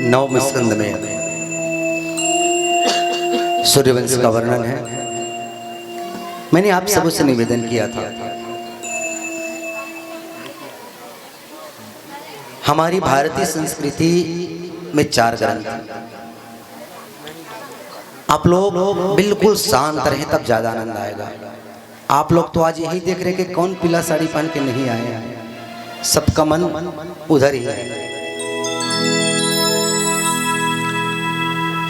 9वें स्कंद में सूर्यवंश का वर्णन है। मैंने आप सबों से निवेदन किया था, हमारी भारतीय संस्कृति में 4 ग्रंथ, आप लोग बिल्कुल शांत रहे तब ज्यादा आनंद आएगा। आप लोग तो आज यही देख रहे कि कौन पीला साड़ी पहन के नहीं आए हैं, सबका मन उधर ही है।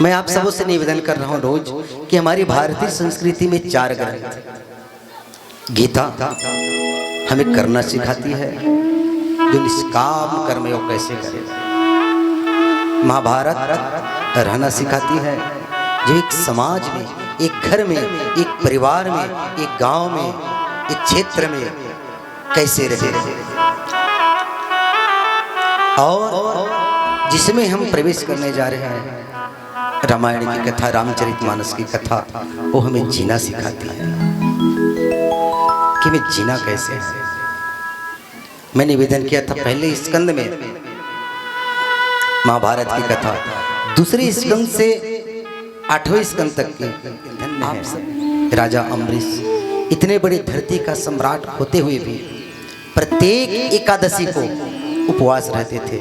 मैं आप सबों से निवेदन कर रहा हूं रोज कि हमारी भारतीय संस्कृति में 4 ग्रंथ, गीता हमें करना सिखाती है, जो निष्काम कर्म योग कैसे करें। महाभारत रहना सिखाती है, जो एक समाज में, एक घर में, एक परिवार में, एक गांव में, एक क्षेत्र में कैसे रहे। और जिसमें हम प्रवेश करने जा रहे हैं, रामायण की कथा, रामचरितमानस की कथा, वो हमें जीना सिखाती है कि हमें जीना कैसे है। मैं निवेदन किया था पहले स्कंद में महाभारत की कथा, दूसरे स्कंद से 8वें स्कंद तक की धन्य है। राजा अम्बरीश इतने बड़े धरती का सम्राट होते हुए भी प्रत्येक एकादशी को उपवास रहते थे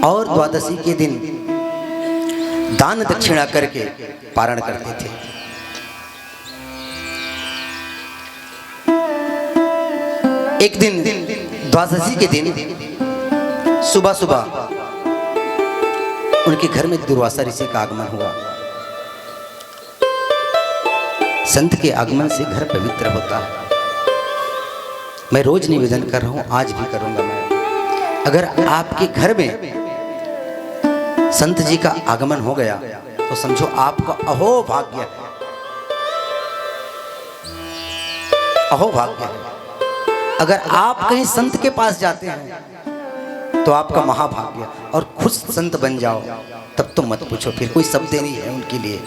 और द्वादशी के दिन दान दक्षिणा करके पारण करते थे। एक दिन द्वादशी के दिन सुबह सुबह उनके घर में दुर्वासा ऋषि का आगमन हुआ। संत के आगमन से घर पवित्र होता है। मैं रोज निवेदन कर रहा हूं, आज भी करूंगा मैं। अगर आपके घर में संत जी का आगमन हो गया तो समझो आपका अहो भाग्य है, अहो भाग्य है। अगर आप कहीं संत के पास जाते हैं तो आपका महाभाग्य, और खुद संत बन जाओ तब तो मत पूछो, फिर कोई शब्द नहीं है उनके लिए।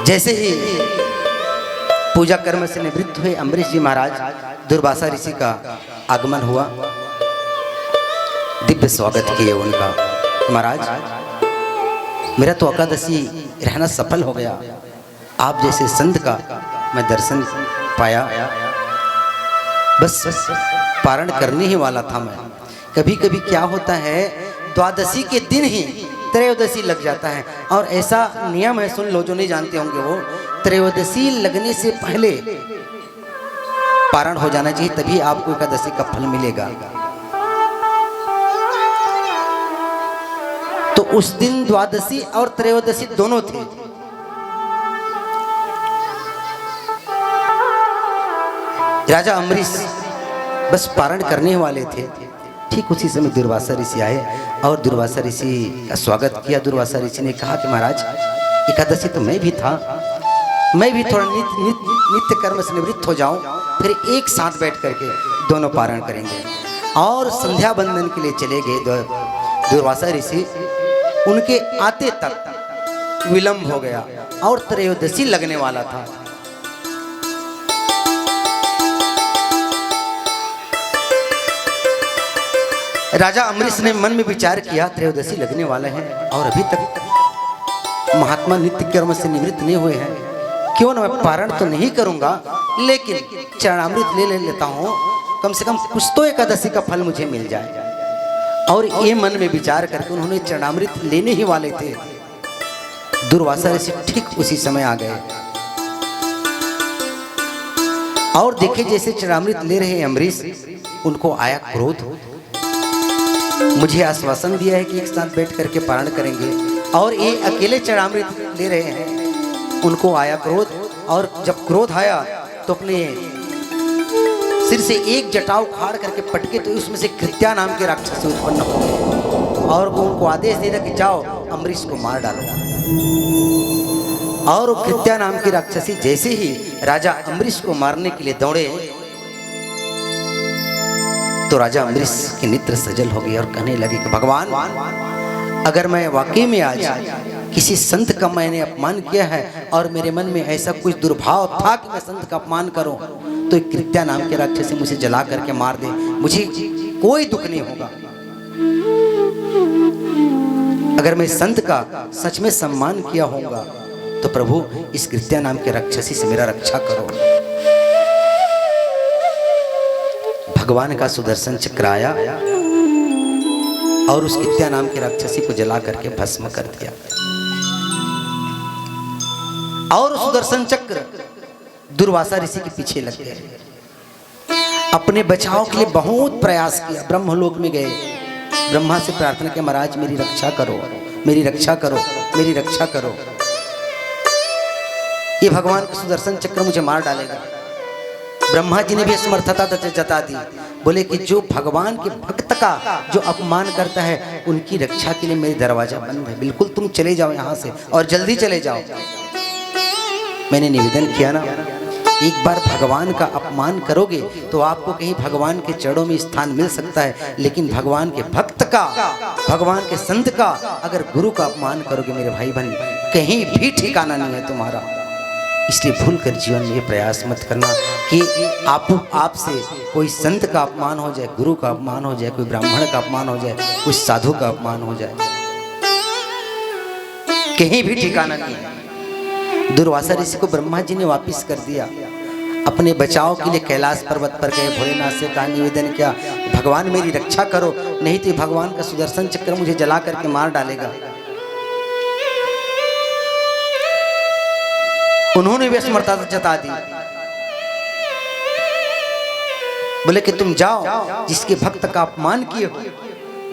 जैसे ही पूजा कर्म से निवृत्त हुए अम्बरीश जी महाराज, दुर्वासा ऋषि का आगमन हुआ, दिव्य स्वागत किए उनका। महाराज मेरा तो एकादशी रहना सफल हो गया, आप जैसे संत का मैं दर्शन पाया, बस पारण करने ही वाला था मैं। कभी कभी क्या होता है, द्वादशी के दिन ही त्रयोदशी लग जाता है, और ऐसा नियम है, सुन लो जो नहीं जानते होंगे, वो त्रयोदशी लगने से पहले पारण हो जाना चाहिए, तभी आपको एकादशी का फल मिलेगा। तो उस दिन द्वादशी और त्रयोदशी दोनों थे। राजा अम्बरीश बस पारण करने वाले थे, ठीक उसी समय दुर्वासा ऋषि आए और दुर्वासा ऋषि का स्वागत किया। दुर्वासा ऋषि ने कहा कि महाराज एकादशी तो मैं भी था, मैं भी थोड़ा नित्य कर्म से निवृत्त हो जाऊं, फिर एक साथ बैठ करके दोनों पारण करेंगे। और संध्या बंदन के लिए चले गए दुर्वासा ऋषि। उनके आते तक विलंब हो गया और त्रयोदशी लगने वाला था। राजा अम्बरीश ने मन में विचार किया, त्रयोदशी लगने वाले हैं और अभी तक महात्मा नित्य कर्म से निवृत्त नहीं हुए हैं, क्यों ना मैं पारण तो नहीं करूंगा, लेकिन चरणामृत ले लेता हूं, कम से कम कुछ तो एकादशी का फल मुझे मिल जाए। और ये मन में विचार करके उन्होंने चरणामृत लेने ही वाले थे, दुर्वासा ऋषि ठीक उसी समय आ गए। और देखे जैसे चरणामृत ले रहे अम्बरीश, उनको आया क्रोध। मुझे आश्वासन दिया है कि एक साथ बैठ करके पारण करेंगे, और ये अकेले चरणामृत ले रहे हैं। उनको आया क्रोध, और जब क्रोध आया तो अपने सिर से एक जटाव उखाड़ करके पटके, तो उसमें से कृत्या नाम के राक्षस उत्पन्न हो गए, और वो उनको आदेश दे दिया कि जाओ अम्बरीश को मार डालो। और वो कृत्या नाम की राक्षसी जैसे ही राजा अम्बरीश को मारने के लिए दौड़े, तो राजा अम्बरीश की नेत्र सजल हो गई और कहने लगे कि भगवान, अगर मैं वाकई में आज किसी संत का मैंने अपमान किया है और मेरे मन में ऐसा कुछ दुर्भाव था कि मैं संत का अपमान करूं, तो एक कृत्या नाम के राक्षस मुझे जला करके मार दे, मुझे कोई दुख नहीं होगा। अगर मैं संत का सच में सम्मान किया होगा तो प्रभु इस कृत्या नाम के राक्षसी से मेरा रक्षा करो। भगवान का सुदर्शन चक्र आया और उस कृत्या नाम के राक्षसी को जला करके भस्म कर दिया। और सुदर्शन चक्र दुर्वासा ऋषि के पीछे लग गए। अपने बचाव के लिए बहुत प्रयास किया। ब्रह्मलोक में गए, ब्रह्मा से प्रार्थना की, महाराज मेरी रक्षा करो, मेरी रक्षा करो, मेरी रक्षा करो। ये भगवान का सुदर्शन चक्र मुझे मार डालेगा। ब्रह्मा जी ने भी समर्थता जता दी, बोले कि जो भगवान के भक्त का जो अपमान करता है उनकी रक्षा के लिए मेरी दरवाजा बंद है, बिल्कुल तुम चले जाओ यहाँ से और जल्दी चले जाओ। मैंने निवेदन किया ना, एक बार भगवान का अपमान करोगे तो आपको कहीं भगवान के चरणों में स्थान मिल सकता है, लेकिन भगवान के भक्त का, भगवान के संत का अगर गुरु का अपमान करोगे मेरे भाई बहन, कहीं भी ठिकाना नहीं है तुम्हारा। इसलिए भूल कर जीवन में ये प्रयास मत करना कि आपसे कोई संत का अपमान हो जाए, गुरु का अपमान हो जाए, कोई ब्राह्मण का अपमान हो जाए, कोई साधु का अपमान हो जाए, कहीं भी ठिकाना नहीं है। दुर्वासा ऋषि को ब्रह्मा जी ने वापिस कर दिया। अपने बचाव के लिए कैलाश पर्वत पर गए, भोलेनाथ से कहा, निवेदन किया, भगवान मेरी रक्षा करो, नहीं तो भगवान का सुदर्शन चक्र मुझे जला करके मार डालेगा। उन्होंने भी असमर्थता जता दी, बोले कि तुम जाओ, जिसके भक्त का अपमान किए हो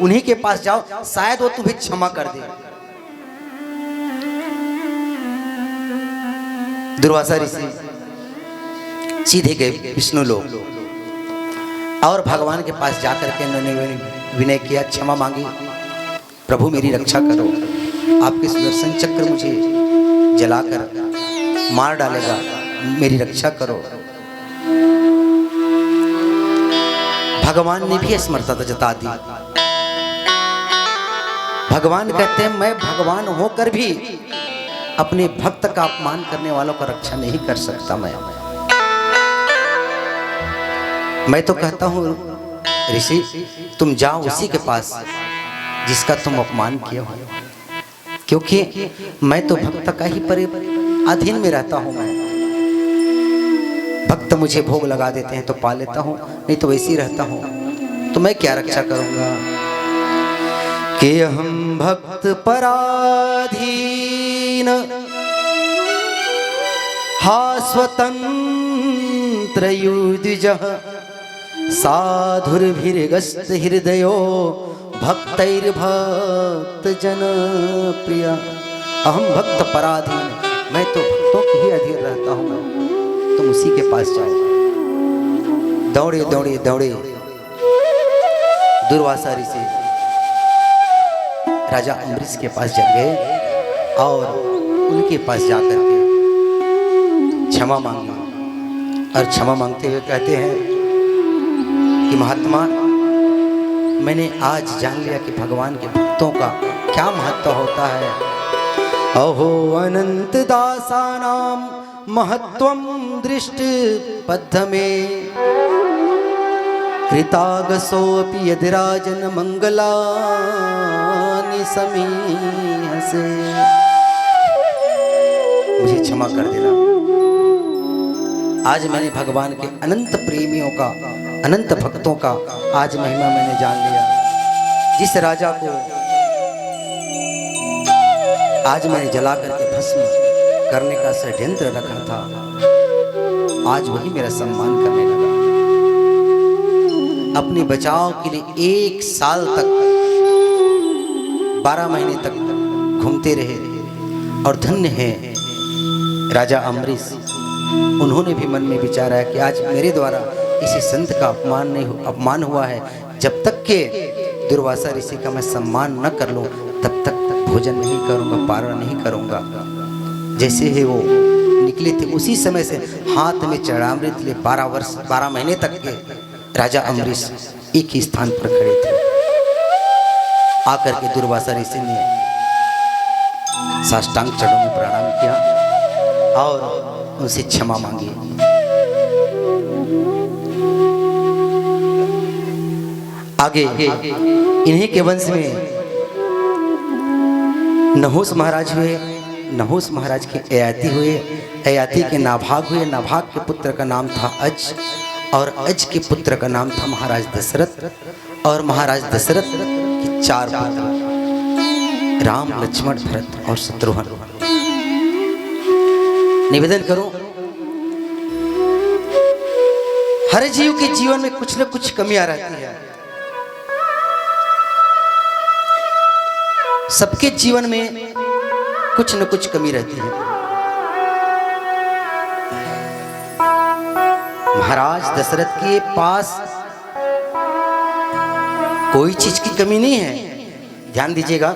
उन्हीं के पास जाओ, शायद वो तुम्हें क्षमा कर दे। दुर्वासा ऋषि सीधे गए विष्णु लोक और भगवान के पास जाकर के उन्होंने विनय किया, क्षमा मांगी, प्रभु मेरी रक्षा करो, आपके सुदर्शन चक्र मुझे जलाकर मार डालेगा, मेरी रक्षा करो। भगवान ने भी असमर्थता जता दी। भगवान कहते हैं मैं भगवान होकर भी अपने भक्त का अपमान करने वालों का रक्षा नहीं कर सकता। मैं तो कहता हूं ऋषि तुम जाओ उसी के पास जिसका तुम अपमान किया हो, क्योंकि मैं तो भक्त का ही अधीन में रहता हूं। मैं भक्त मुझे भोग लगा देते हैं तो पा लेता हूं, नहीं तो वैसे ही रहता हूं, तो मैं क्या रक्षा करूंगा। कि हम भक्त पराधीन हा स्वतंत्र युधिजः साधुर्भिर्गस्त हृदयो भक्तैर्भक्त जन प्रिया। अहम भक्त पराधीन, मैं तो भक्तों के ही अधीन रहता हूं। तुम उसी के पास जाओ। दौड़े दौड़े दौड़े दुर्वासा ऋषि राजा अम्बरीश के पास जा गए और उनके पास जाकर के क्षमा मांगी। और क्षमा मांगते हुए कहते हैं कि महात्मा, मैंने आज जान लिया कि भगवान के भक्तों का क्या महत्व होता है। अहो अनंत दासानां महत्वं दृष्टि पद्ध में कृतागसोऽपि यदिराजन मंगलानि समीहसे। मुझे क्षमा कर देना, आज मैंने भगवान के अनंत प्रेमियों का, अनंत भक्तों का आज महिमा मैंने जान लिया। जिस राजा को आज मैंने जला करके भस्म करने का षड्यंत्र रखा था, आज वही मेरा सम्मान करने लगा। अपने बचाव के लिए 1 साल तक 12 महीने तक घूमते रहे और धन्य है राजा अम्बरीश। उन्होंने भी मन में विचारा कि आज मेरे द्वारा किसी संत का अपमान हुआ है, जब तक के दुर्वासा ऋषि का मैं सम्मान न कर लूं तब तक भोजन नहीं करूंगा, पारण नहीं करूंगा। जैसे ही वो निकले थे उसी समय से हाथ में चरणामृत ले 12 महीने तक के राजा अम्बरीश एक ही स्थान पर खड़े थे। आकर के दुर्वासा ऋषि ने साष्टांग चरणों में प्रणाम किया और उनसे क्षमा मांगी। आगे इन्हीं के वंश में नहुस महाराज हुए। नहुस महाराज के अयाती हुए। अयाती के नाभाग हुए। नाभाग के पुत्र का नाम था अज और अज के पुत्र का नाम था महाराज दशरथ। और महाराज दशरथ के 4 पुत्र राम, लक्ष्मण, भरत और शत्रुघ्न। निवेदन करूं, हर जीव के जीवन में कुछ न कुछ कमियां रहती है। सबके जीवन में कुछ न कुछ कमी रहती है। महाराज दशरथ के पास कोई चीज की कमी नहीं है। ध्यान दीजिएगा,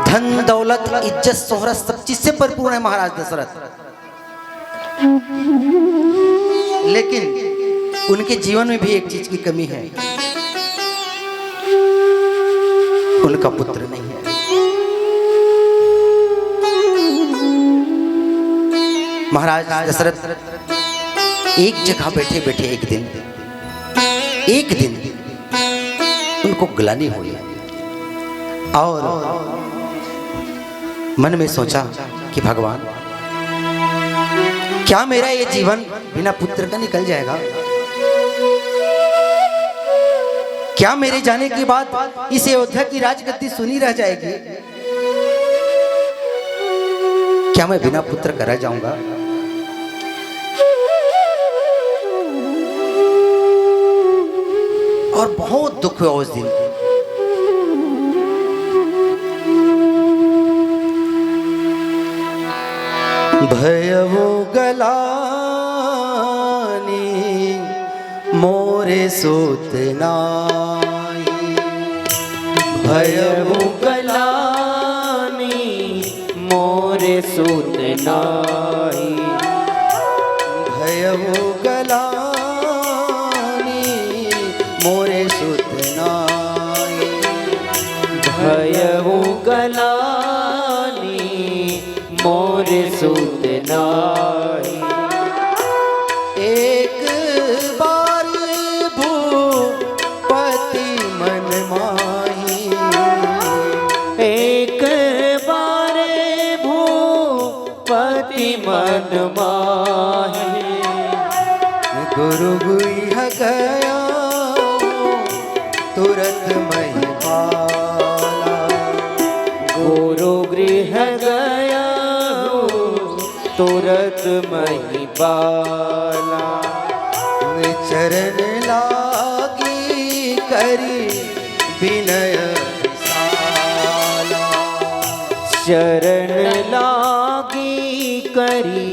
धन, दौलत, इज्जत, शोहरत सब चीज से भरपूर है महाराज दशरथ। लेकिन उनके जीवन में भी एक चीज की कमी है, उनका पुत्र नहीं है। महाराज दशरथ एक जगह बैठे बैठे एक दिन उनको ग्लानि हुई और मन में सोचा कि भगवान, क्या मेरा ये जीवन बिना पुत्र का निकल जाएगा? क्या मेरे जाने के बाद इस अयोध्या की राजगद्दी सुनी रह जाएगी? क्या मैं बिना पुत्र का रह जाऊंगा? और बहुत दुख हुआ उस दिन। भयवो गलानी मोरे सूत नाई। भयवो गलानी मोरे सूत नाई। भयवो गलानी मोरे सूत नाई। भयवो गलानी मोरे सूत नाई। एक बार भूपति मन माही। एक बार भूपति मन माही। गुरु गुह गया तुरत महिपाला। गुरु गृह गया तुरत महिपाला। चरण लागी करी विनय विशाला। शरण लागी करी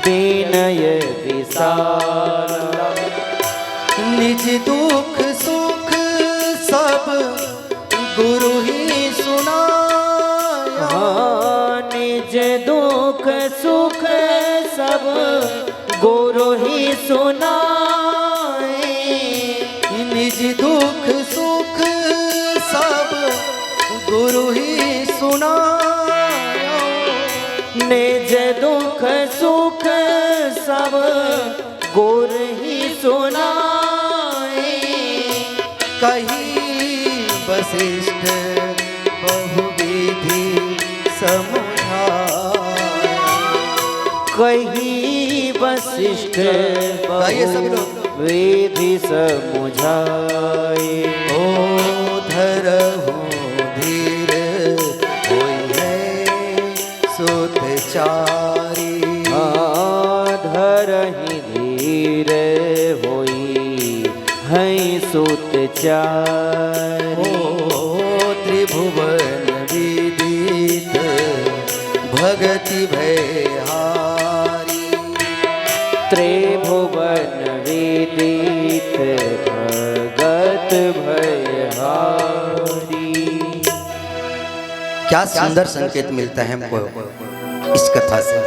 विनय विशाला। निज दुख सुख सब गुरु ही सुनाया। निज दुख सुख सब गुरु ही सुनाए। निज दुख सुख सब गुरु ही सुनाया। निज दुख सुख सब गुरु ही सुनाए। कही वशिष्ठ बहुविधि समझाया। कही वशिष्ठ गाइए सब लोग। विधि समुझाए। ओ धरहु धीर होई है सुत चारी। धरहि धीर होई है सुत चारी। ओ त्रिभुवन विदित भगति भयहारी। त्रिभुवन विदित भगत भयहारी। क्या सुंदर संकेत मिलता है हमको इस कथा से।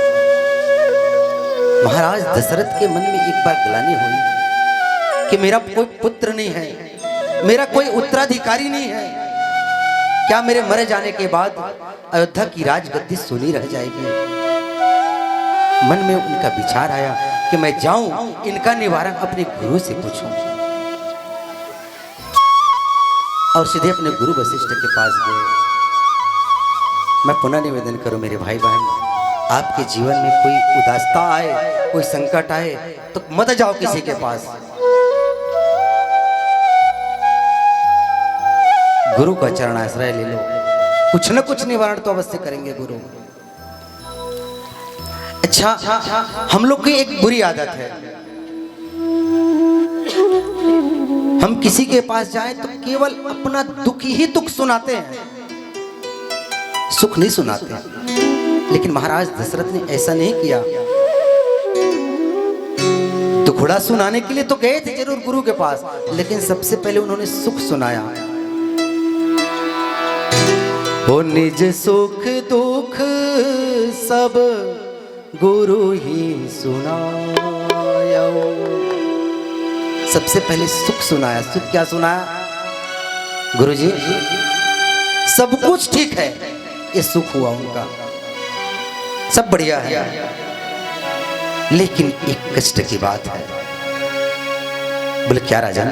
महाराज दशरथ के मन में एक बार ग्लानि हुई कि मेरा कोई पुत्र नहीं है, मेरा कोई उत्तराधिकारी नहीं है। क्या मेरे मर जाने के बाद अयोध्या की राजगद्दी सुनी रह जाएगी? मन में उनका विचार आया कि मैं जाऊं, इनका निवारण अपने गुरु से पूछूं। और सीधे अपने गुरु वशिष्ठ के पास गए। मैं पुनः निवेदन करूं मेरे भाई बहन, आपके जीवन में कोई उदासता आए, कोई संकट आए तो मत जाओ किसी के पास, गुरु का चरणाश्रय ले लो। कुछ न कुछ निवारण तो अवश्य करेंगे गुरु। अच्छा, हम लोग की एक बुरी आदत है, हम किसी के पास जाएं तो केवल अपना दुख ही दुख सुनाते हैं, सुख नहीं सुनाते। लेकिन महाराज दशरथ ने ऐसा नहीं किया। दुखड़ा सुनाने के लिए तो गए थे जरूर गुरु के पास, लेकिन सबसे पहले उन्होंने सुख सुनाया। हो निज सुख दुख सब गुरु ही सुनाया। सबसे पहले सुख सुनाया। सुख क्या सुनाया? गुरुजी सब कुछ ठीक है, ये सुख हुआ उनका, सब बढ़िया है, लेकिन एक कष्ट की बात है। बोले क्या राजन?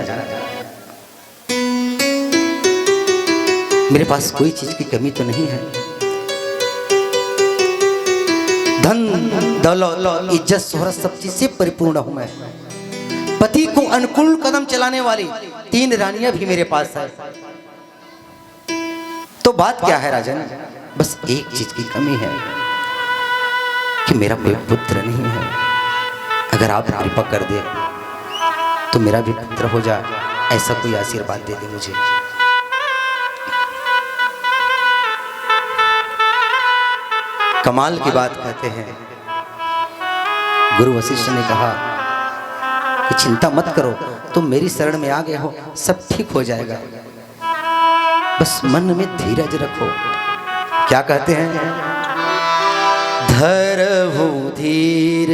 मेरे पास कोई चीज की कमी तो नहीं है, धन दौलत इज्जत शोहरत सब चीज से परिपूर्ण हूं मैं। पति को अनुकूल कदम चलाने वाली 3 रानियां भी मेरे पास है। तो बात क्या है राजन? बस एक चीज की कमी है कि मेरा कोई पुत्र नहीं है। अगर आप कृपा कर दे तो मेरा भी पुत्र हो जाए, ऐसा कोई आशीर्वाद दे दे मुझे। कमाल की बात कहते हैं। गुरु वशिष्ठ ने कहा कि चिंता मत करो, तुम मेरी शरण में आ गए हो, सब ठीक हो जाएगा, बस मन में धीरज रखो। क्या कहते हैं? धरहु धीर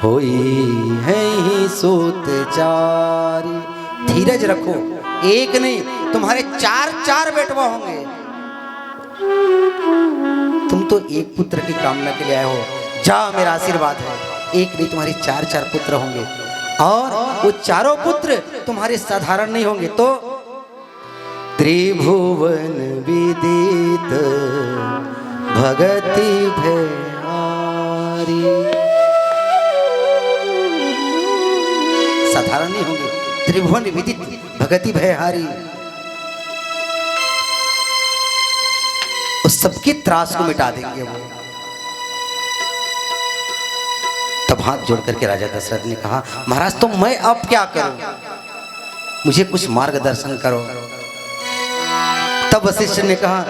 होई है सूत चारी। धीरज रखो, एक नहीं तुम्हारे 4 बेटवा होंगे। तुम तो एक पुत्र की कामना के लिए आए हो, जा मेरा आशीर्वाद है। एक नहीं तुम्हारे 4 पुत्र होंगे, और वो 4 पुत्र तुम्हारे साधारण नहीं होंगे। तो त्रिभुवन विदित भगति भयारी, साधारण नहीं होंगे, त्रिभुवन विदित भगति भयहारी। उस सबके त्रास को मिटा देंगे वो। तब हाथ जोड़ करके राजा दशरथ ने कहा, महाराज तो मैं अब क्या करूं, मुझे कुछ मार्गदर्शन करो। तब वशिष्ठ ने कहा,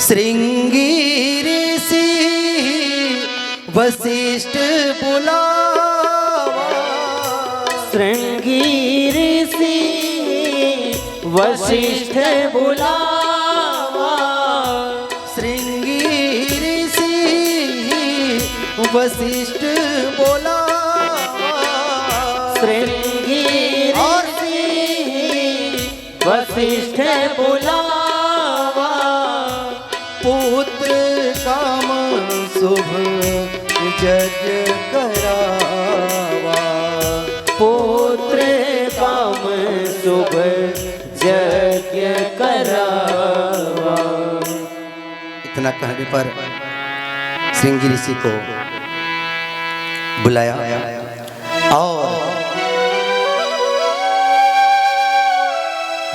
श्रृंगी ऋषि वशिष्ठ बुलावा। श्रृंगी ऋषि वशिष्ठ बुलावा। श्रृंगी ऋषि वशिष्ठ बुलावा। श्रृंगी ऋषि वशिष्ठ बुलावा। पुत्र काम शुभ यज्ञ करावा। पुत्र काम शुभ यज्ञ करावा। इतना कहने पर श्रृंगी ऋषि को बुलाया और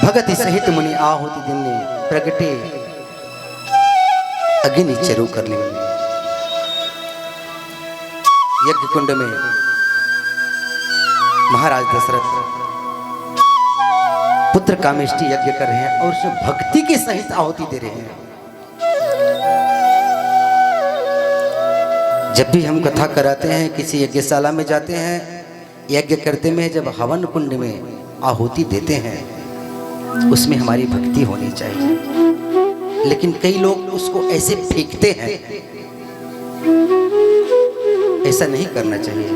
भगति सहित मुनि आहुति देने प्रगटे अग्नि चरु करने लगे। यज्ञ कुंड में महाराज दशरथ पुत्र कामेष्टि यज्ञ कर रहे हैं और उसमें भक्ति के सहित आहुति दे रहे हैं। जब भी हम कथा कराते हैं, किसी यज्ञशाला में जाते हैं, यज्ञ करते में जब हवन कुंड में आहुति देते हैं, उसमें हमारी भक्ति होनी चाहिए। लेकिन कई लोग उसको ऐसे फेंकते हैं, ऐसा नहीं करना चाहिए।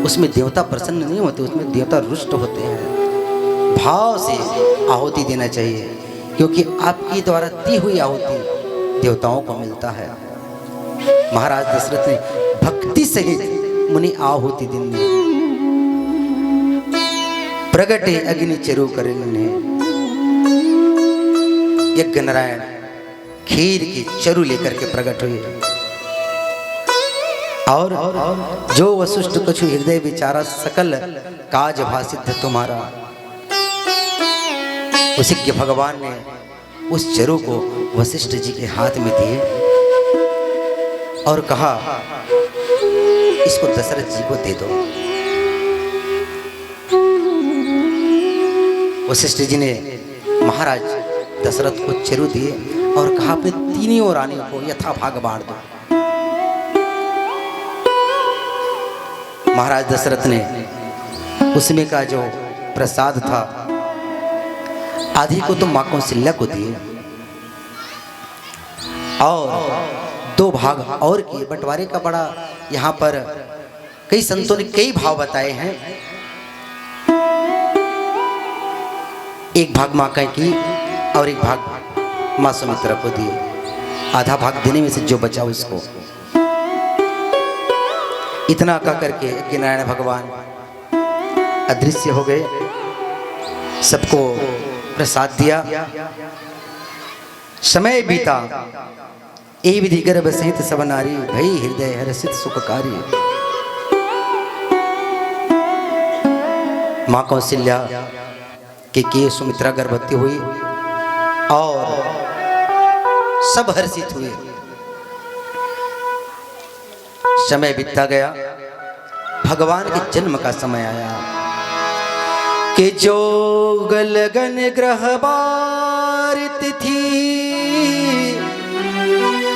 उसमें देवता प्रसन्न नहीं होते, उसमें देवता रुष्ट होते हैं। भाव से आहुति देना चाहिए। क्योंकि आपकी द्वारा दी हुई आहुति देवताओं को मिलता है। महाराज दशरथ ने भक्ति सहित मुनि आहुति दिन प्रगटे अग्नि चरु करने यज्ञ नारायण खीर की चरु लेकर के प्रकट हुए और जो वशिष्ठ कछु हृदय विचारा सकल काज भासित तुम्हारा। उसी भगवान ने उस चरु को वशिष्ठ जी के हाथ में दिए और कहा इसको दशरथ जी को दे दो। वशिष्ठ जी ने महाराज दशरथ को चरु दिए और कहा अपने तीनों रानियों को यथा भाग बांट दो। महाराज दशरथ ने उसमें का जो प्रसाद था आधी को तो मां कौशल्या को दिए और 2 भाग और किए। बंटवारे का बड़ा यहाँ पर कई संतों ने कई भाव बताए हैं। एक भाग मां का की और एक भाग मां सुमित्रा को दिए। आधा भाग देने में से जो बचा उसको। इतना का करके यज्ञ नारायण भगवान अदृश्य हो गए। सबको प्रसाद दिया। समय बीता ए विधि गर्भ सहित सब नारी भई हृदय हर्षित सुखकारी। मां कौशल्या के सुमित्रा गर्भवती हुई और सब हर्षित हुए। समय बीतता गया। भगवान के जन्म का समय आया कि जो गलगन ग्रह बार तिथि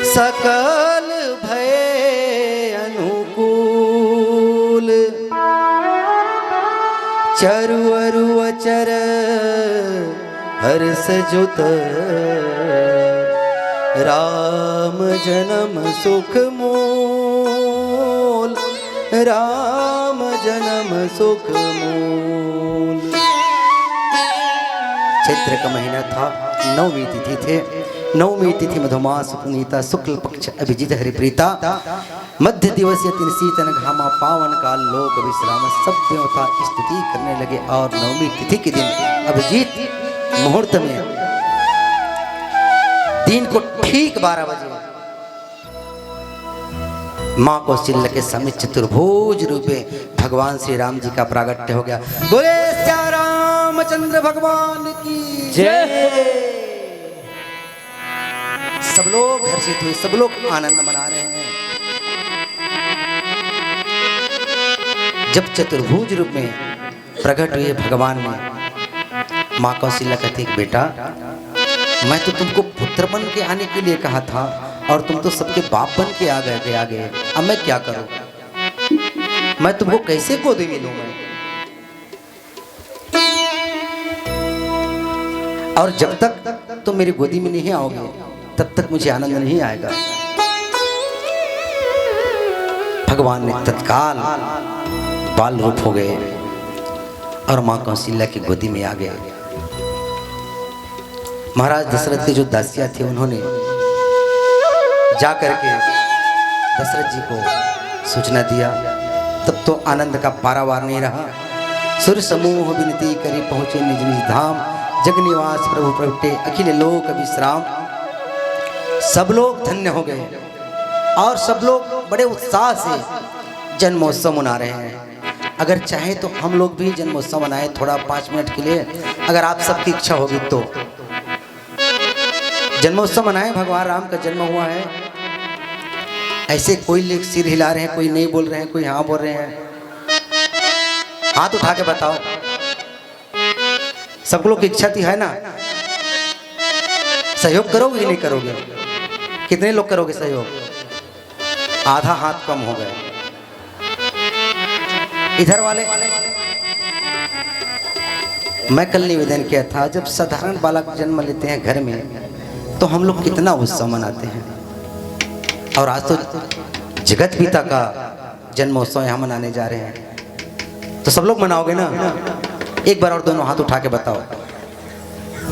सकल भय अनुकूल। चरु अरु अचर हर्ष जुत राम जन्म सुख मूल। राम जन्म सुख मूल। चैत्र का महीना था। 9वीं तिथि थे। 9वीं तिथि मधुमास पुनीता शुक्ल पक्ष अभिजित हरिप्रीता। मध्य दिवसीय दिन शीतन घामा पावन काल लोक विश्राम। सब देवता स्तुति करने लगे और 9वीं तिथि के दिन अभिजीत मुहूर्त में दिन को ठीक 12 बजे मां कौशल्या के सामने चतुर्भुज रूप में भगवान श्री राम जी का प्रागट्य हो गया। बोले श्री रामचंद्र भगवान की जय। सब लोग हर्षित हुए। सब लोग आनंद मना रहे हैं। जब चतुर्भुज रूप में प्रकट हुए भगवान में मां कौशल्या कहती है बेटा मैं तो तुमको पुत्र बन के आने के लिए कहा था और तुम तो सबके बाप बन के आ गए। अब मैं क्या करूं? मैं तुमको कैसे गोदी में लूंगा? और जब तक तुम मेरी गोदी में नहीं आओगे तब तक मुझे आनंद नहीं आएगा। भगवान ने तत्काल बाल रूप हो गए और मां कौशल्या की गोदी में आ गए। महाराज दशरथ के जो दासियां थे उन्होंने जाकर के दशरथ जी को सूचना दिया। तब तो आनंद का पारावार नहीं रहा। सुर समूह विनती करी पहुंचे निज निज धाम। जग निवास प्रभु प्रगटे अखिल लोक विश्राम। सब लोग धन्य हो गए और सब लोग बड़े उत्साह से जन्मोत्सव मना रहे हैं। अगर चाहे तो हम लोग भी जन्मोत्सव मनाएं थोड़ा 5 मिनट के लिए, अगर आप सबकी इच्छा होगी तो जन्मोत्सव मनाएं। भगवान राम का जन्म हुआ है। ऐसे कोई लोग सिर हिला रहे हैं, कोई नहीं बोल रहे हैं, कोई हाँ बोल रहे हैं। हाथ उठा के बताओ। सब लोग की इच्छा थी है ना? सहयोग करोगे कि नहीं करोगे? कितने लोग करोगे सहयोग? आधा हाथ कम हो गए। इधर वाले मैं कल निवेदन किया था जब साधारण बालक जन्म लेते हैं घर में तो हम लोग कितना उत्सव मनाते हैं। और आज तो जगत पिता का जन्मोत्सव यहाँ मनाने जा रहे हैं तो सब लोग मनाओगे ना? एक बार और दोनों हाथ उठा के बताओ।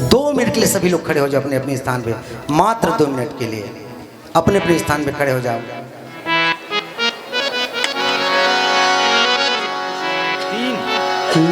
2 मिनट के लिए सभी लोग खड़े हो जाओ अपने अपने स्थान पे, मात्र 2 मिनट के लिए अपने अपने स्थान पे खड़े हो जाओ।